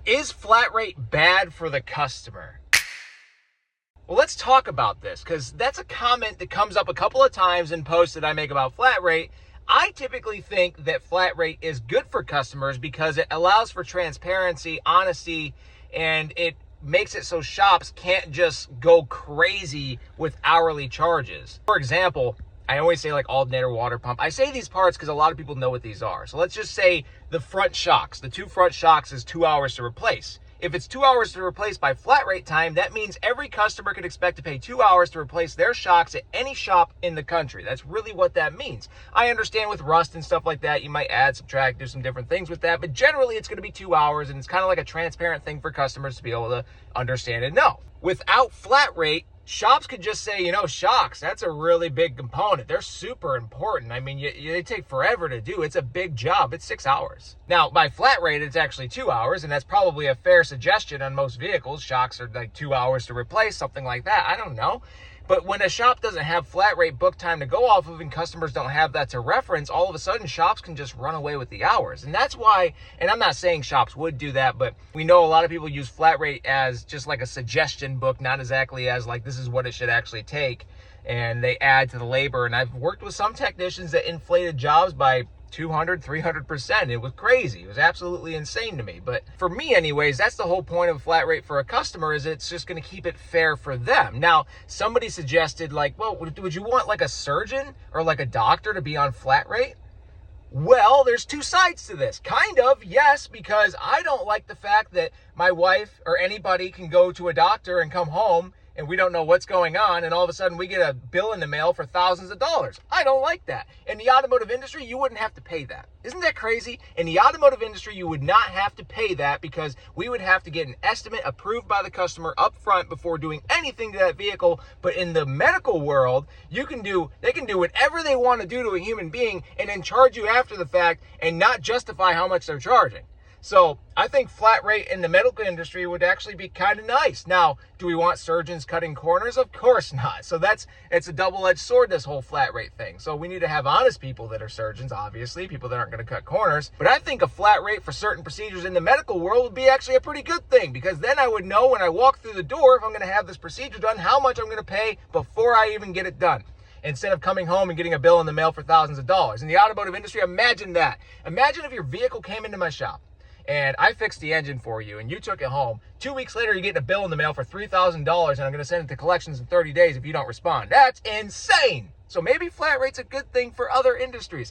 Is flat rate bad for the customer? Well, let's talk about this because that's a comment that comes up a couple of times in posts that I make about flat rate. I typically think that flat rate is good for customers because it allows for transparency, honesty, and it makes it so shops can't just go crazy with hourly charges. For example, I always say like alternator, water pump. I say these parts because a lot of people know what these are. So let's just say the front shocks. The two front shocks is 2 hours to replace. If it's 2 hours to replace by flat rate time, that means every customer could expect to pay 2 hours to replace their shocks at any shop in the country. That's really what that means. I understand with rust and stuff like that, you might add, subtract, do some different things with that, but generally it's going to be 2 hours, and it's kind of like a transparent thing for customers to be able to understand and know. Without flat rate, shops could just say, shocks, that's a really big component. They're super important. I mean, they take forever to do. It's a big job. It's 6 hours. Now, by flat rate, it's actually 2 hours, and that's probably a fair suggestion on most vehicles. Shocks are like 2 hours to replace, something like that. I don't know. But when a shop doesn't have flat rate book time to go off of and customers don't have that to reference, all of a sudden shops can just run away with the hours. And that's why, and I'm not saying shops would do that, but we know a lot of people use flat rate as just like a suggestion book, not exactly as like this is what it should actually take. And they add to the labor. And I've worked with some technicians that inflated jobs by 200, 300%. It was crazy. It was absolutely insane to me. But for me anyways, that's the whole point of a flat rate for a customer, is it's just going to keep it fair for them. Now, somebody suggested like, well, would you want like a surgeon or like a doctor to be on flat rate? Well, there's two sides to this. Kind of, yes, because I don't like the fact that my wife or anybody can go to a doctor and come home and we don't know what's going on, and all of a sudden we get a bill in the mail for thousands of dollars. I don't like that. In the automotive industry, you wouldn't have to pay that. Isn't that crazy? In the automotive industry, you would not have to pay that because we would have to get an estimate approved by the customer up front before doing anything to that vehicle. But in the medical world, they can do whatever they want to do to a human being and then charge you after the fact and not justify how much they're charging. So I think flat rate in the medical industry would actually be kind of nice. Now, do we want surgeons cutting corners? Of course not. So it's a double-edged sword, this whole flat rate thing. So we need to have honest people that are surgeons, obviously, people that aren't going to cut corners. But I think a flat rate for certain procedures in the medical world would be actually a pretty good thing, because then I would know when I walk through the door, if I'm going to have this procedure done, how much I'm going to pay before I even get it done, instead of coming home and getting a bill in the mail for thousands of dollars. In the automotive industry, imagine that. Imagine if your vehicle came into my shop and I fixed the engine for you, and you took it home. 2 weeks later, you're getting a bill in the mail for $3,000, and I'm going to send it to collections in 30 days if you don't respond. That's insane. So maybe flat rate's a good thing for other industries.